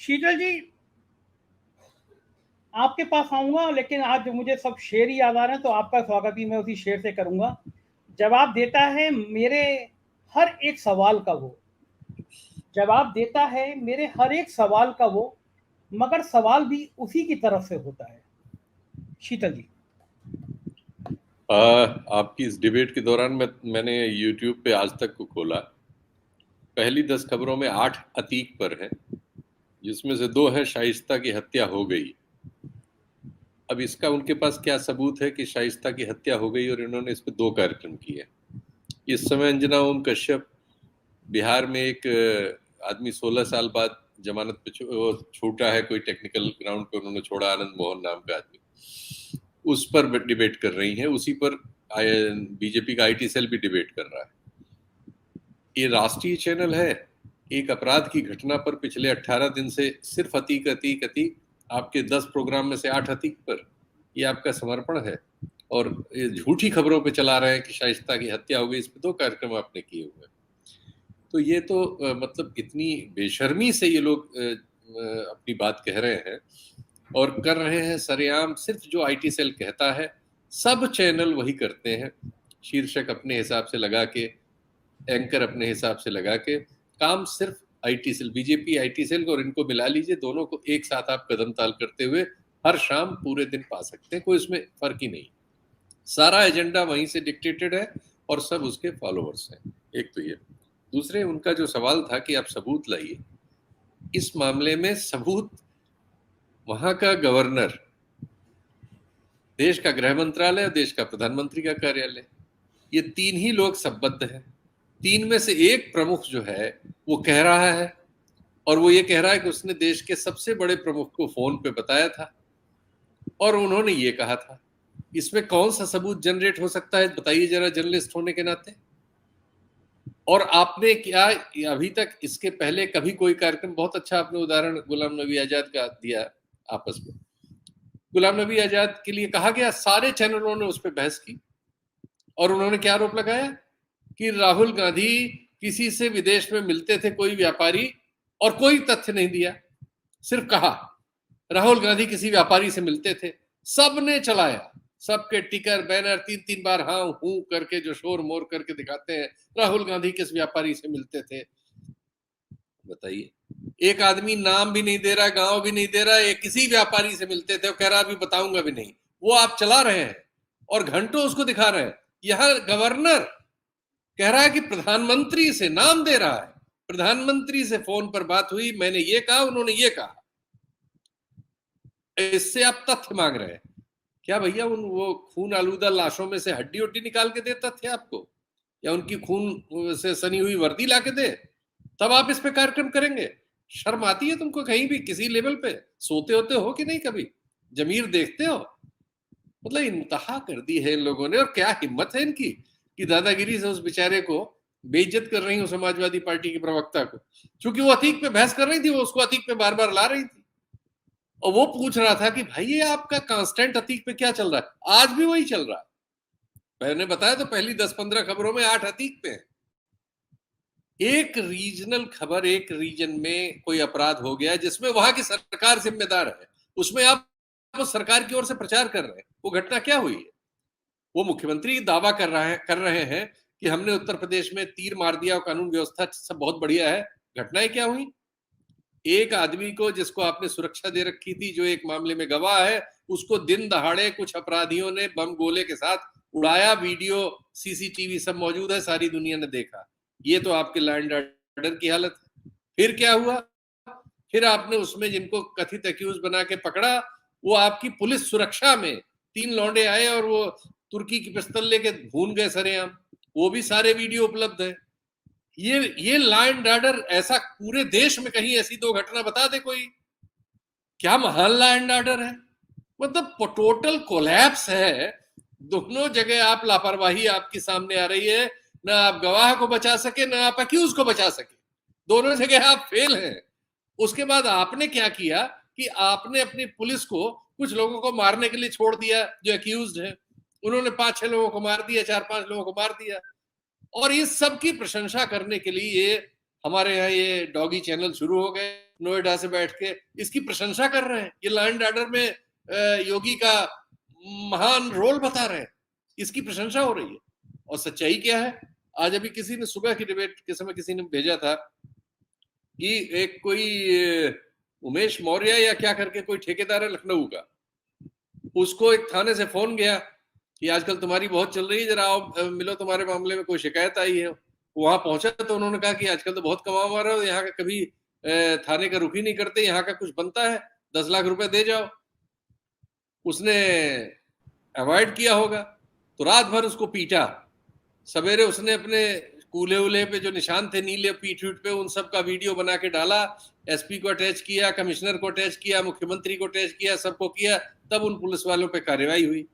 शीतल जी, आपके पास आऊँगा, लेकिन आज मुझे सब शेर ही याद आ रहे हैं, तो आपका स्वागत भी मैं उसी शेर से करूँगा। जवाब देता है मेरे हर एक सवाल का वो, जवाब देता है मेरे हर एक सवाल का वो, मगर सवाल भी उसी की तरफ से होता है। शीतल जी। आपकी इस डिबेट के दौरान मैंने YouTube पे आज तक को खोला। पहली 10 खबरों में 8 अतीक पर हैं, जिसमें से 2 है शाइस्ता की हत्या हो गई। अब इसका उनके पास क्या सबूत है कि शाइस्ता की हत्या हो गई और इन्होंने इस पे 2 कार्यक्रम किए। इस समय अंजना ओम कश्यप, बिहार में एक आदमी 16 साल बाद जमानत पे छूटा है, कोई टेक्निकल ग्राउंड पे उन्होंने छोड़ा, आनंद मोहन नाम का आदमी, उस पर डिबेट कर रही है। उसी पर बीजेपी का आईटी सेल भी डिबेट कर रहा है। ये राष्ट्रीय चैनल है। एक अपराध की घटना पर पिछले 18 दिन से सिर्फ अतीक अतीक अतीक, आपके 10 प्रोग्राम में से 8 अतीक पर, ये आपका समर्पण है। और ये झूठी खबरों पे चला रहे हैं कि शाइस्ता की हत्या हो गई, इस पे 2 कार्यक्रम आपने किए हुए। तो ये तो मतलब इतनी बेशर्मी से ये लोग अपनी बात कह रहे हैं और कर रहे हैं सरेआम। सिर्फ जो आईटी सेल कहता है सब चैनल वही करते हैं, शीर्षक अपने हिसाब से लगा के, एंकर अपने हिसाब से लगा के, काम सिर्फ IT cell, BJP IT cell को, और इनको मिला लीजिए, दोनों को एक साथ आप कदम ताल करते हुए हर शाम पूरे दिन पा सकते हैं। कोई इसमें फर्क ही नहीं, सारा एजेंडा वहीं से डिक्टेटेड है और सब उसके फॉलोअर्स हैं। एक तो ये। दूसरे, उनका जो सवाल था कि आप सबूत लाइए, इस मामले में सबूत वहां का गवर्नर, देश का गृह मंत्रालय और देश का प्रधानमंत्री का कार्यालय, ये 3 ही लोग संबद्ध हैं। 3 में से एक प्रमुख जो है वो कह रहा है, और वो ये कह रहा है कि उसने देश के सबसे बड़े प्रमुख को फोन पे बताया था और उन्होंने ये कहा था। इसमें कौन सा सबूत जनरेट हो सकता है, बताइए जरा, जर्नलिस्ट होने के नाते। और आपने क्या अभी तक इसके पहले कभी कोई कार्यक्रम, बहुत अच्छा आपने उदाहरण गुलाम नबी आजाद का दिया आपस में, गुलाम नबी आजाद के लिए कहा गया, सारे चैनलों ने उस पर बहस की और उन्होंने क्या आरोप लगाया कि राहुल गांधी किसी से विदेश में मिलते थे, कोई व्यापारी, और कोई तथ्य नहीं दिया, सिर्फ कहा राहुल गांधी किसी व्यापारी से मिलते थे। सबने चलाया, सबके टिकर बैनर 3-3 बार हाँ हूं करके जो शोर मोर करके दिखाते हैं, राहुल गांधी किस व्यापारी से मिलते थे। बताइए, एक आदमी नाम भी नहीं दे रहा, गांव भी नहीं दे रहा, ये किसी व्यापारी से मिलते थे और कह रहा अभी बताऊंगा भी नहीं, वो आप चला रहे हैं और घंटों उसको दिखा रहे हैं। यह गवर्नर कह रहा है कि प्रधानमंत्री से, नाम दे रहा है, प्रधानमंत्री से फोन पर बात हुई, मैंने ये कहा, उन्होंने ये कहा। इससे आप तथ्य मांग रहे हैं क्या भैया? वो खून आलूदा लाशों में से हड्डी उड्डी निकाल के दे तथ्य आपको, या उनकी खून से सनी हुई वर्दी ला के दे, तब आप इस पे कार्यक्रम करेंगे? शर्म आती है तुमको कहीं भी, किसी लेवल पे सोते होते हो कि नहीं? कभी जमीर देखते हो? मतलब इंतहा कर दी है इन लोगों ने। और क्या हिम्मत है इनकी कि दादागिरी से उस बेचारे को बेइज्जत कर रही हूँ, समाजवादी पार्टी के प्रवक्ता को, क्योंकि वो अतीक पे बहस कर रही थी, वो उसको अतीक पे बार बार ला रही थी और वो पूछ रहा था कि भाई ये आपका कांस्टेंट अतीक पे क्या चल रहा है? आज भी वही चल रहा है। मैंने बताया तो पहली 10-15 खबरों में 8 अतीक पे है। एक रीजनल खबर, एक रीजन में कोई अपराध हो गया जिसमें वहां की सरकार जिम्मेदार है, उसमें आप सरकार की ओर से प्रचार कर रहे हैं। वो घटना क्या हुई है? वो मुख्यमंत्री दावा कर रहे हैं कि हमने उत्तर प्रदेश में तीर मार दिया और कानून व्यवस्था सब बहुत बढ़िया है। घटनाएं क्या हुई? एक आदमी को, जिसको आपने सुरक्षा दे रखी थी, जो एक मामले में गवाह है, उसको दिन दहाड़े कुछ अपराधियों ने बम गोले के साथ उड़ाया। वीडियो, सीसीटीवी सब मौजूद है, सारी दुनिया ने देखा। ये तो आपके लॉ एंड ऑर्डर की हालत है। फिर क्या हुआ? फिर आपने उसमें जिनको कथित एक्यूज बना के पकड़ा, वो आपकी पुलिस सुरक्षा में 3 लौंडे आए और वो तुर्की की पिस्तौल लेके भून गए सरेआम। वो भी सारे वीडियो उपलब्ध है। ये लॉ एंड ऑर्डर, ऐसा पूरे देश में कहीं ऐसी 2 घटना बता दे कोई? क्या महान लॉ एंड ऑर्डर है! मतलब टोटल कोलैप्स है। दोनों जगह आप लापरवाही आपके सामने आ रही है। ना आप गवाह को बचा सके, ना आप अक्यूज को बचा सके, दोनों जगह आप फेल हैं। उसके बाद आपने क्या किया कि आपने अपनी पुलिस को कुछ लोगों को मारने के लिए छोड़ दिया जो अक्यूज्ड है। उन्होंने 5-6 लोगों को मार दिया, 4-5 लोगों को मार दिया। और इस सब की प्रशंसा करने के लिए हमारे यहाँ ये डॉगी चैनल शुरू हो गए नोएडा से बैठ के इसकी प्रशंसा कर रहे हैं, ये लॉ एंड ऑर्डर में योगी का महान रोल बता रहे हैं, इसकी प्रशंसा हो रही है। और सच्चाई क्या है? आज अभी किसी ने सुबह की डिबेट के समय किसी ने भेजा था कि एक कोई उमेश मौर्य या क्या करके कोई ठेकेदार है लखनऊ का, उसको एक थाने से फोन गया कि आजकल तुम्हारी बहुत चल रही है, जरा आओ मिलो, तुम्हारे मामले में कोई शिकायत आई है। वहां पहुंचा तो उन्होंने कहा कि आजकल तो बहुत कमा मार रहे हो, यहाँ का कभी थाने का रुख ही नहीं करते, यहाँ का कुछ बनता है, 10 लाख रुपए दे जाओ। उसने अवॉइड किया होगा तो रात भर उसको पीटा। सवेरे उसने अपने कूल्हे उल्हे पे जो निशान थे नीले पीठ पे, उन सब का वीडियो बना के डाला, एसपी को अटैच किया, कमिश्नर को अटैच किया, मुख्यमंत्री को अटैच किया, सबको किया, तब उन पुलिस वालों पे कार्रवाई हुई।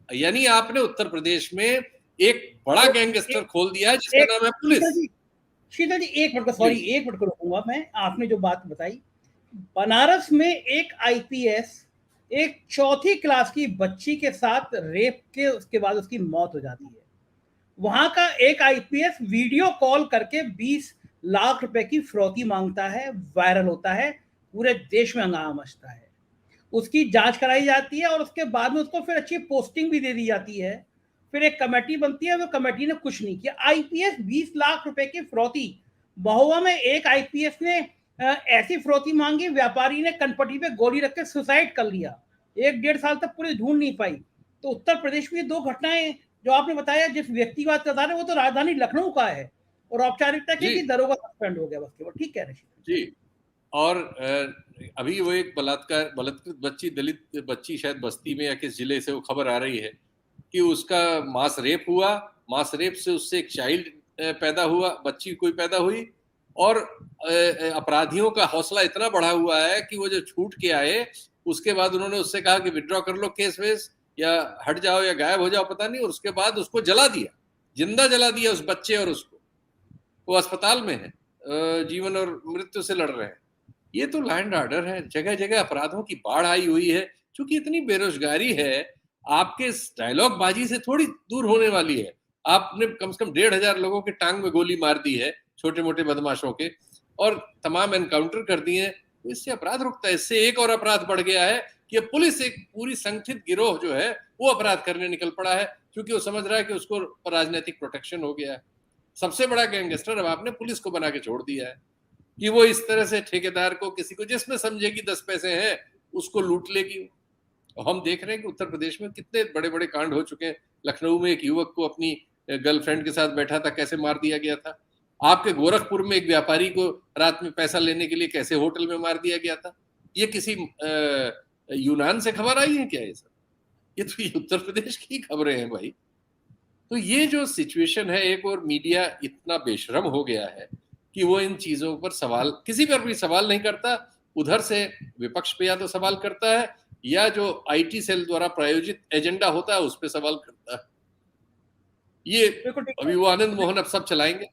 यानी आपने उत्तर प्रदेश में एक बड़ा गैंगस्टर खोल दिया है जिसका नाम है पुलिस। शीतल जी एक मिनट, सॉरी एक मिनट को रुकूंगा मैं। आपने जो बात बताई, बनारस में एक आईपीएस एक 4th क्लास की बच्ची के साथ रेप के उसके बाद उसकी मौत हो जाती है। वहां का एक आईपीएस वीडियो कॉल करके 20 लाख रुपए की फिरौती मांगता है, वायरल होता है, पूरे देश में हंगामा मचता है। उसकी जांच कराई जाती है और उसके बाद में उसको फिर अच्छी पोस्टिंग भी दे दी जाती है। फिर एक कमेटी बनती है, वो कमेटी ने कुछ नहीं किया। आईपीएस 20 लाख रुपए की फिरौती। महुआ में एक आईपीएस ने ऐसी फिरौती मांगी, व्यापारी ने कनपटी पे गोली रख के सुसाइड कर लिया। 1-1.5 साल तक पुलिस ढूंढ नहीं पाई। तो उत्तर प्रदेश में 2 घटनाएं जो आपने बताया, जिस व्यक्ति की बात बता रहे हैं वो तो राजधानी लखनऊ का है, और औपचारिकता की कि दरोगा सस्पेंड हो गया बस केवल। ठीक कह रहे हैं जी। और अभी वो एक बलात्कृत बच्ची, दलित बच्ची, शायद बस्ती में या किस जिले से वो खबर आ रही है कि उसका मास रेप हुआ, मास रेप से उससे एक चाइल्ड पैदा हुआ, बच्ची कोई पैदा हुई, और अपराधियों का हौसला इतना बढ़ा हुआ है कि वो जो छूट के आए उसके बाद उन्होंने उससे कहा कि विड्रॉ कर लो केस वेस, या हट जाओ या गायब हो जाओ, पता नहीं, और उसके बाद उसको जला दिया, जिंदा जला दिया उस बच्चे और उसको। वो अस्पताल में है, जीवन और मृत्यु से लड़ रहे हैं। ये तो लॉ एंड ऑर्डर है। जगह जगह अपराधों की बाढ़ आई हुई है। क्योंकि इतनी बेरोजगारी है, आपके डायलॉग बाजी से थोड़ी दूर होने वाली है। आपने कम से कम 1,500 लोगों के टांग में गोली मार दी है, छोटे मोटे बदमाशों के, और तमाम एनकाउंटर कर दिए हैं। तो इससे अपराध रुकता है। इससे एक और अपराध बढ़ गया है कि पुलिस एक पूरी संगठित गिरोह जो है वो अपराध करने निकल पड़ा है, क्योंकि वो समझ रहा है कि उसको राजनीतिक प्रोटेक्शन हो गया है। सबसे बड़ा गैंगस्टर अब आपने पुलिस को बना के छोड़ दिया है कि वो इस तरह से ठेकेदार को, किसी को जिसमें समझेगी 10 पैसे हैं उसको लूट लेगी। और हम देख रहे हैं कि उत्तर प्रदेश में कितने बड़े बड़े कांड हो चुके हैं। लखनऊ में एक युवक को अपनी गर्लफ्रेंड के साथ बैठा था, कैसे मार दिया गया था। आपके गोरखपुर में एक व्यापारी को रात में पैसा लेने के लिए कैसे होटल में मार दिया गया था। ये किसी यूनान से खबर आई है क्या? ये सब ये तो उत्तर प्रदेश की खबरें हैं भाई। तो ये जो सिचुएशन है, एक और मीडिया इतना बेशरम हो गया है कि वो इन चीजों पर सवाल, किसी पर भी सवाल नहीं करता। उधर से विपक्ष पे या तो सवाल करता है, या जो आईटी सेल द्वारा प्रायोजित एजेंडा होता है उस पर सवाल करता है। ये अभी वो आनंद मोहन अब सब चलाएंगे।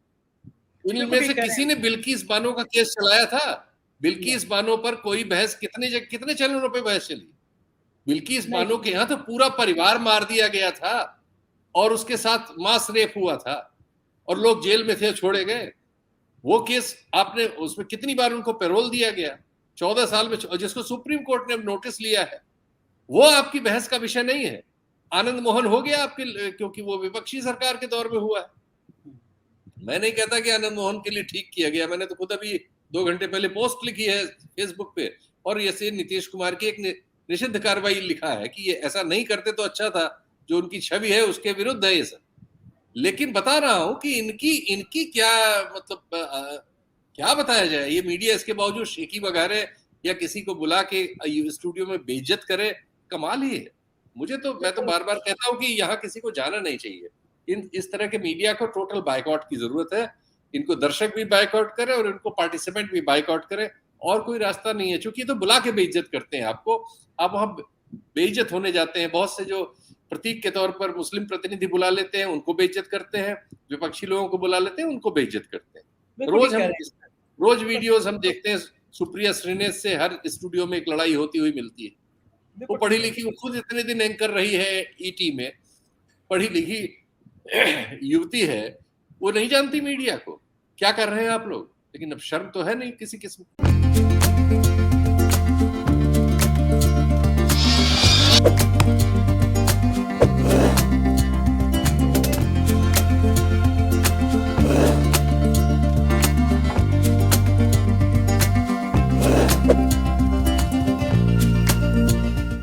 इनमें से किसी ने बिल्किस बानो का केस चलाया था। बिल्किस बानो पर कोई बहस कितने चैनलों पे बहस चली। बिल्किस बानो के यहाँ तो पूरा परिवार मार दिया गया था और उसके साथ मास रेप हुआ था और लोग जेल में थे, छोड़े गए। वो केस आपने, उसमें कितनी बार उनको पैरोल दिया गया, 14 साल में, जिसको सुप्रीम कोर्ट ने नोटिस लिया है। वो आपकी बहस का विषय नहीं है। आनंद मोहन हो गया आपके, क्योंकि वो विपक्षी सरकार के दौर में हुआ है। मैं नहीं कहता कि आनंद मोहन के लिए ठीक किया गया। मैंने तो खुद अभी 2 घंटे पहले पोस्ट लिखी है फेसबुक पे, और ये नीतीश कुमार की एक निषिद्ध कार्रवाई लिखा है कि ये ऐसा नहीं करते तो अच्छा था, जो उनकी छवि है उसके विरुद्ध है ये सब। लेकिन बता रहा हूं कि इनकी क्या मतलब क्या बताया जाए। ये मीडिया इसके बावजूद शेखी बघारे या किसी को बुला के स्टूडियो में बेइज्जत करे, कमाल ही है। मैं तो बार बार कहता हूं कि यहाँ किसी को जाना नहीं चाहिए। इस तरह के मीडिया को टोटल बायकॉट की जरूरत है। इनको दर्शक भी बायकॉट करे और इनको पार्टिसिपेंट भी बायकॉट करे, और कोई रास्ता नहीं है। क्योंकि तो बुला के बेइज्जत करते हैं आपको, आप वहां बेइज्जत होने जाते हैं। बहुत से जो प्रतीक के तौर पर मुस्लिम प्रतिनिधि बुला लेते हैं, उनको बेइज्जत करते हैं, विपक्षी लोगों को बुला लेते हैं, उनको बेइज्जत करते हैं। रोज वीडियोस हम देखते हैं, सुप्रिया श्रीनेश से हर स्टूडियो में एक लड़ाई होती हुई मिलती है। वो पढ़ी लिखी, वो खुद इतने दिन एंकर रही है ईटी में, पढ़ी लिखी युवती है, वो नहीं जानती मीडिया को। क्या कर रहे हैं आप लोग? लेकिन अब शर्म तो है नहीं किसी किस्म। है।